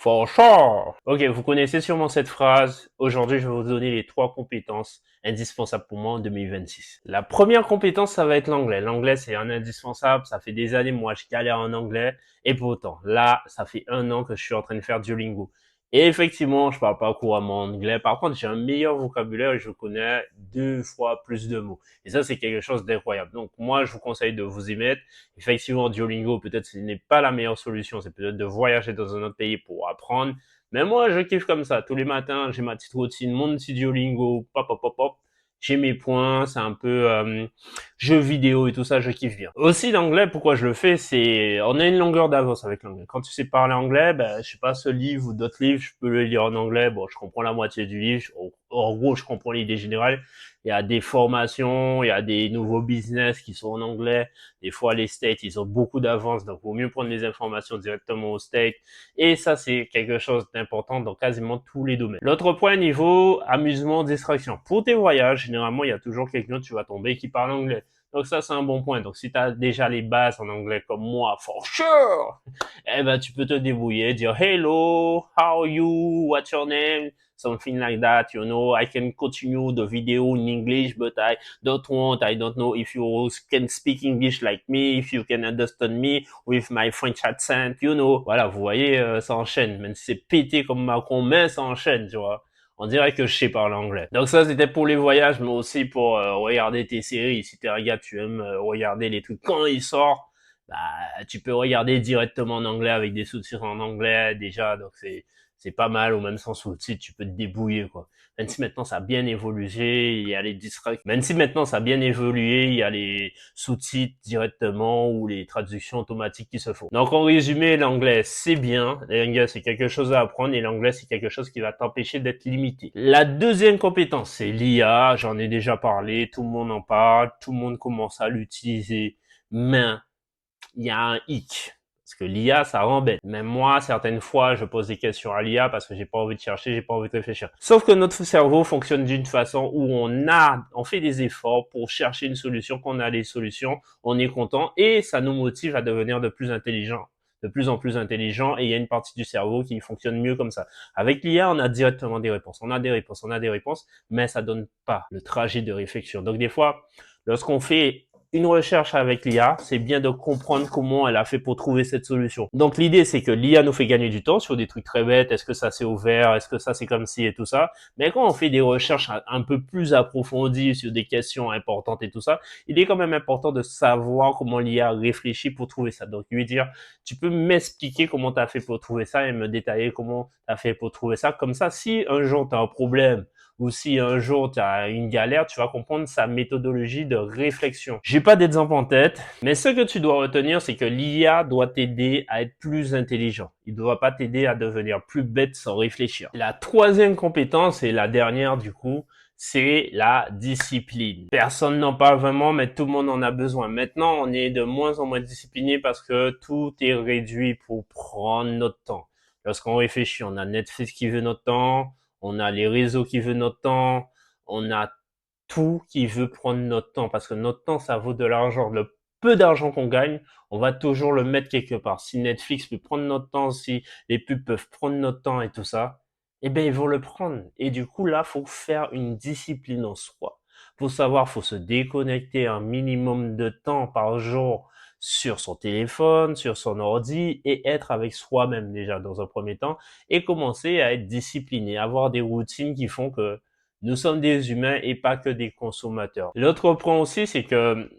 For sure. Ok, vous connaissez sûrement cette phrase. Aujourd'hui, je vais vous donner les 3 compétences indispensables pour moi en 2026. La première compétence, ça va être l'anglais. L'anglais, c'est un indispensable. Ça fait des années, moi, je galère en anglais. Et pourtant, là, ça fait 1 an que je suis en train de faire Duolingo. Et effectivement, je parle pas couramment anglais. Par contre, j'ai un meilleur vocabulaire et je connais 2 fois plus de mots. Et ça, c'est quelque chose d'incroyable. Donc, moi, je vous conseille de vous y mettre. Effectivement, Duolingo, peut-être ce n'est pas la meilleure solution. C'est peut-être de voyager dans un autre pays pour apprendre. Mais moi, je kiffe comme ça. Tous les matins, j'ai ma petite routine, mon petit Duolingo, pop, pop, pop, pop. J'ai mes points, c'est un peu jeux vidéo et tout ça, je kiffe bien. Aussi l'anglais, pourquoi je le fais, c'est on a une longueur d'avance avec l'anglais. Quand tu sais parler anglais, ben je sais pas ce livre ou d'autres livres, je peux le lire en anglais. Bon, je comprends la moitié du livre. En gros, je comprends l'idée générale. Il y a des formations, il y a des nouveaux business qui sont en anglais. Des fois, les States, ils ont beaucoup d'avance, donc il vaut mieux prendre les informations directement aux States. Et ça, c'est quelque chose d'important dans quasiment tous les domaines. L'autre point, niveau amusement, distraction. Pour tes voyages, généralement, il y a toujours quelqu'un, tu vas tomber, qui parle anglais. Donc ça, c'est un bon point. Donc si tu as déjà les bases en anglais comme moi, for sure, eh ben, tu peux te débrouiller, dire hello, how are you, what's your name, something like that, you know. I can continue the video in English, but I don't know if you can speak English like me, if you can understand me with my French accent, you know. Voilà, vous voyez, ça enchaîne. Même si c'est pété comme Macron, mais ça enchaîne, tu vois. On dirait que je sais parler anglais. Donc ça, c'était pour les voyages, mais aussi pour regarder tes séries. Si t'es un gars, tu aimes regarder les trucs quand ils sortent, bah, tu peux regarder directement en anglais avec des sous-titres en anglais déjà. Donc c'est pas mal, ou même sans sous-titres, tu peux te débrouiller, quoi. Même si maintenant ça a bien évolué, il y a les distracts. Même si maintenant ça a bien évolué, il y a les sous-titres directement ou les traductions automatiques qui se font. Donc en résumé, l'anglais c'est bien, l'anglais c'est quelque chose à apprendre et l'anglais c'est quelque chose qui va t'empêcher d'être limité. La deuxième compétence, c'est l'IA, j'en ai déjà parlé, tout le monde en parle, tout le monde commence à l'utiliser, mais il y a un hic. Parce que l'IA, ça rend bête. Même moi, certaines fois, je pose des questions à l'IA parce que j'ai pas envie de chercher, j'ai pas envie de réfléchir. Sauf que notre cerveau fonctionne d'une façon où on fait des efforts pour chercher une solution, qu'on a les solutions, on est content et ça nous motive à devenir de plus intelligent, de plus en plus intelligent, et il y a une partie du cerveau qui fonctionne mieux comme ça. Avec l'IA, on a directement des réponses. On a des réponses, on a des réponses, mais ça donne pas le trajet de réflexion. Donc des fois, lorsqu'on fait une recherche avec l'IA, c'est bien de comprendre comment elle a fait pour trouver cette solution. Donc l'idée, c'est que l'IA nous fait gagner du temps sur des trucs très bêtes. Est-ce que ça c'est ouvert? Est-ce que ça c'est comme ci et tout ça? Mais quand on fait des recherches un peu plus approfondies sur des questions importantes et tout ça, il est quand même important de savoir comment l'IA réfléchit pour trouver ça. Donc lui dire, tu peux m'expliquer comment tu as fait pour trouver ça et me détailler comment tu as fait pour trouver ça. Comme ça, si un jour tu as un problème ou si un jour tu as une galère, tu vas comprendre sa méthodologie de réflexion. J'ai pas d'exemple en tête, mais ce que tu dois retenir, c'est que l'IA doit t'aider à être plus intelligent. Il ne doit pas t'aider à devenir plus bête sans réfléchir. La troisième compétence, et la dernière du coup, c'est la discipline. Personne n'en parle vraiment, mais tout le monde en a besoin. Maintenant, on est de moins en moins discipliné parce que tout est réduit pour prendre notre temps. Lorsqu'on réfléchit, on a Netflix qui veut notre temps, on a les réseaux qui veulent notre temps, on a tout qui veut prendre notre temps, parce que notre temps, ça vaut de l'argent. Le peu d'argent qu'on gagne, on va toujours le mettre quelque part. Si Netflix peut prendre notre temps, si les pubs peuvent prendre notre temps et tout ça, eh ben ils vont le prendre. Et du coup, là, faut faire une discipline en soi. Faut savoir, faut se déconnecter un minimum de temps par jour sur son téléphone, sur son ordi, et être avec soi-même déjà dans un premier temps, et commencer à être discipliné, avoir des routines qui font que nous sommes des humains et pas que des consommateurs. L'autre point aussi, c'est que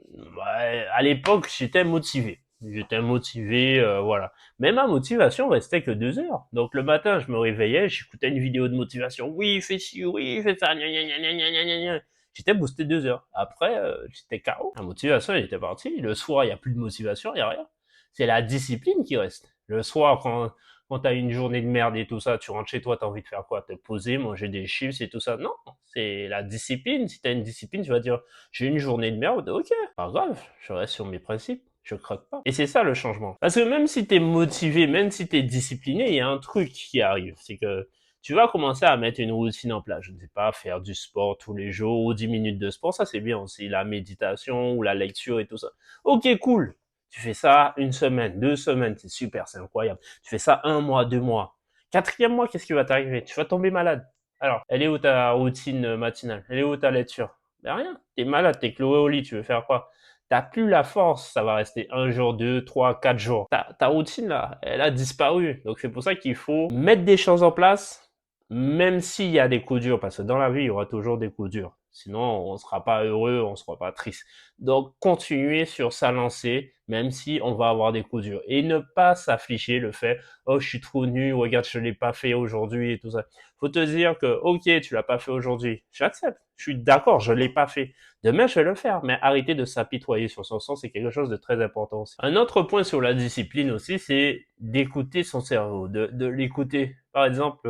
à l'époque, j'étais motivé. J'étais motivé, voilà. Mais ma motivation restait que 2 heures. Donc le matin, je me réveillais, j'écoutais une vidéo de motivation. Oui, fais ci, oui, fais ça, gna gna gna gna gna gna gna. J'étais boosté 2 heures. Après, j'étais KO. La motivation, elle était partie. Le soir, il n'y a plus de motivation, il n'y a rien. C'est la discipline qui reste. Le soir, quand t'as une journée de merde et tout ça, tu rentres chez toi, t'as envie de faire quoi? Te poser, manger des chips et tout ça. Non, c'est la discipline. Si t'as une discipline, tu vas dire, j'ai une journée de merde, ok, pas grave, je reste sur mes principes. Je craque pas. Et c'est ça le changement. Parce que même si t'es motivé, même si t'es discipliné, il y a un truc qui arrive. C'est que tu vas commencer à mettre une routine en place. Je ne sais pas, faire du sport tous les jours ou 10 minutes de sport, ça c'est bien aussi. La méditation ou la lecture et tout ça. Ok, cool. Tu fais ça 1 semaine, 2 semaines, c'est super, c'est incroyable. Tu fais ça 1 mois, 2 mois. Quatrième mois, qu'est-ce qui va t'arriver? Tu vas tomber malade. Alors, elle est où ta routine matinale? Elle est où ta lecture? Ben rien. T'es malade, t'es cloué au lit, tu veux faire quoi? T'as plus la force, ça va rester un jour, deux, trois, quatre jours. Ta routine là, elle a disparu. Donc c'est pour ça qu'il faut mettre des choses en place, même s'il y a des coups durs, parce que dans la vie, il y aura toujours des coups durs. Sinon, on ne sera pas heureux, on ne sera pas triste. Donc, continuer sur sa lancée, même si on va avoir des coups durs. Et ne pas s'affliger le fait, oh, je suis trop nul, regarde, je l'ai pas fait aujourd'hui et tout ça. Faut te dire que, ok, tu l'as pas fait aujourd'hui. J'accepte. Je suis d'accord, je l'ai pas fait. Demain, je vais le faire. Mais arrêter de s'apitoyer sur son sens, c'est quelque chose de très important aussi. Un autre point sur la discipline aussi, c'est d'écouter son cerveau, de l'écouter. Par exemple,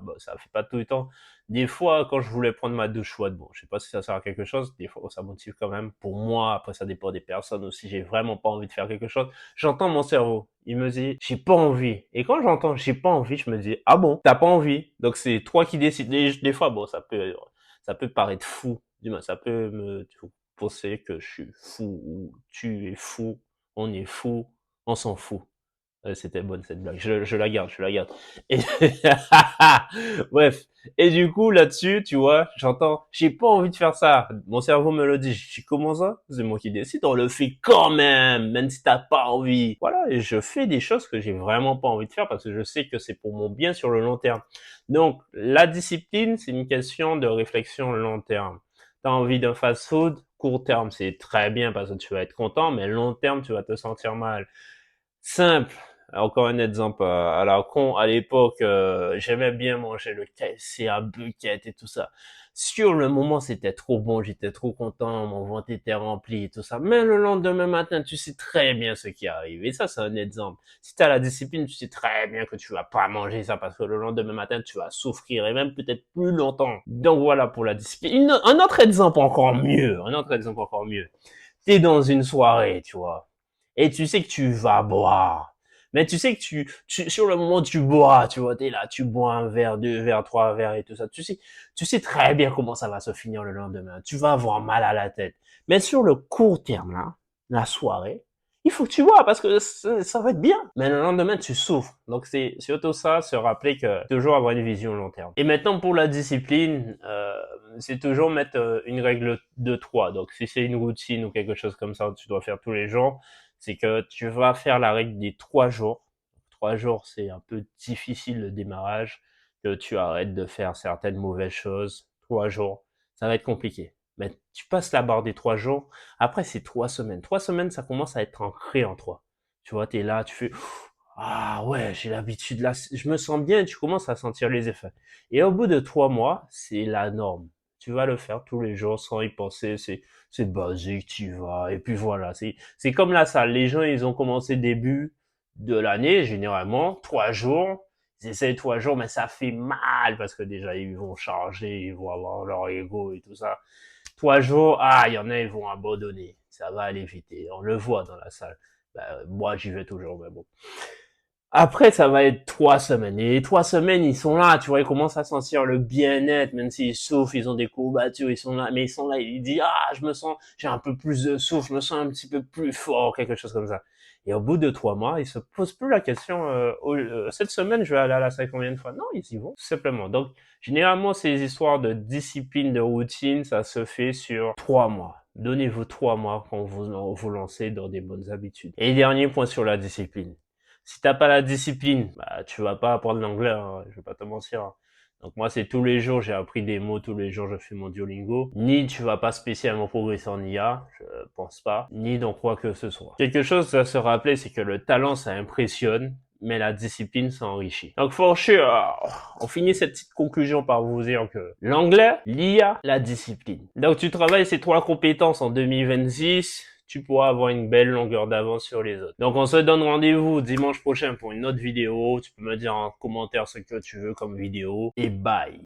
bon, ça fait pas tout le temps. Des fois, quand je voulais prendre ma douche chaude, bon, je sais pas si ça sert à quelque chose, des fois, ça motive quand même. Pour moi, après, ça dépend des personnes aussi, j'ai vraiment pas envie de faire quelque chose. J'entends mon cerveau. Il me dit, j'ai pas envie. Et quand j'entends j'ai pas envie, je me dis, ah bon, t'as pas envie. Donc c'est toi qui décides. Des fois, bon, ça peut paraître fou. Dis-moi, ça peut me penser que je suis fou ou tu es fou, on est fou, on s'en fout. C'était bonne cette blague. Je la garde, je la garde. Et bref. Et du coup, là-dessus, tu vois, j'entends, j'ai pas envie de faire ça. Mon cerveau me le dit. Je dis, comment ça? C'est moi qui décide. On le fait quand même si t'as pas envie. Voilà. Et je fais des choses que j'ai vraiment pas envie de faire parce que je sais que c'est pour mon bien sur le long terme. Donc, la discipline, c'est une question de réflexion long terme. T'as envie d'un fast-food, court terme, c'est très bien parce que tu vas être content, mais long terme, tu vas te sentir mal. Simple. Encore un exemple à la con. À l'époque, j'aimais bien manger le KFC à bucket et tout ça. Sur le moment, c'était trop bon, j'étais trop content, mon ventre était rempli et tout ça. Mais le lendemain matin, tu sais très bien ce qui arrive. Et ça, c'est un exemple. Si tu as la discipline, tu sais très bien que tu vas pas manger ça parce que le lendemain matin, tu vas souffrir et même peut-être plus longtemps. Donc voilà pour la discipline. Un autre exemple encore mieux. Un autre exemple encore mieux. T'es dans une soirée, tu vois, et tu sais que tu vas boire. Mais tu sais que sur le moment tu bois, tu vois, t'es là, tu bois un verre, deux verres, trois verres et tout ça. Tu sais très bien comment ça va se finir le lendemain. Tu vas avoir mal à la tête. Mais sur le court terme, là, la soirée, il faut que tu bois parce que ça va être bien. Mais le lendemain, tu souffres. Donc c'est surtout ça, se rappeler que toujours avoir une vision long terme. Et maintenant pour la discipline, c'est toujours mettre une règle de 3. Donc si c'est une routine ou quelque chose comme ça que tu dois faire tous les jours, c'est que tu vas faire la règle des 3 jours. 3 jours, c'est un peu difficile le démarrage, que tu arrêtes de faire certaines mauvaises choses. 3 jours, ça va être compliqué. Mais tu passes la barre des 3 jours, après c'est 3 semaines. 3 semaines, ça commence à être ancré en toi. Tu vois, t'es là, tu fais, ah ouais, j'ai l'habitude là, je me sens bien, tu commences à sentir les effets. Et au bout de 3 mois, c'est la norme. Tu vas le faire tous les jours sans y penser, c'est basique, tu vas. Et puis voilà, c'est comme la salle. Les gens, ils ont commencé début de l'année, généralement, 3 jours. Ils essayent 3 jours, mais ça fait mal parce que déjà, ils vont charger, ils vont avoir leur ego et tout ça. 3 jours, ah, il y en a, ils vont abandonner. Ça va aller vite. Et on le voit dans la salle. Ben, moi, j'y vais toujours, mais bon. Après, ça va être 3 semaines. Et les 3 semaines, ils sont là, tu vois, ils commencent à sentir le bien-être, même s'ils souffrent, ils ont des courbatures, ils sont là, mais ils sont là, ils disent, ah, je me sens, j'ai un peu plus de souffle, je me sens un petit peu plus fort, quelque chose comme ça. Et au bout de 3 mois, ils se posent plus la question, cette semaine, je vais aller à la salle combien de fois? Non, ils y vont, tout simplement. Donc, généralement, ces histoires de discipline, de routine, ça se fait sur 3 mois. Donnez-vous 3 mois quand vous lancez dans des bonnes habitudes. Et dernier point sur la discipline. Si t'as pas la discipline, bah tu vas pas apprendre l'anglais, hein, je vais pas te mentir, hein. Donc moi c'est tous les jours, j'ai appris des mots, tous les jours je fais mon Duolingo. Ni tu vas pas spécialement progresser en IA, je pense pas, ni dans quoi que ce soit. Quelque chose à se rappeler, c'est que le talent ça impressionne, mais la discipline ça enrichit. Donc for sure, on finit cette petite conclusion par vous dire que l'anglais, l'IA, la discipline. Donc tu travailles ces 3 compétences en 2026, tu pourras avoir une belle longueur d'avance sur les autres. Donc on se donne rendez-vous dimanche prochain pour une autre vidéo. Tu peux me dire en commentaire ce que tu veux comme vidéo. Et bye!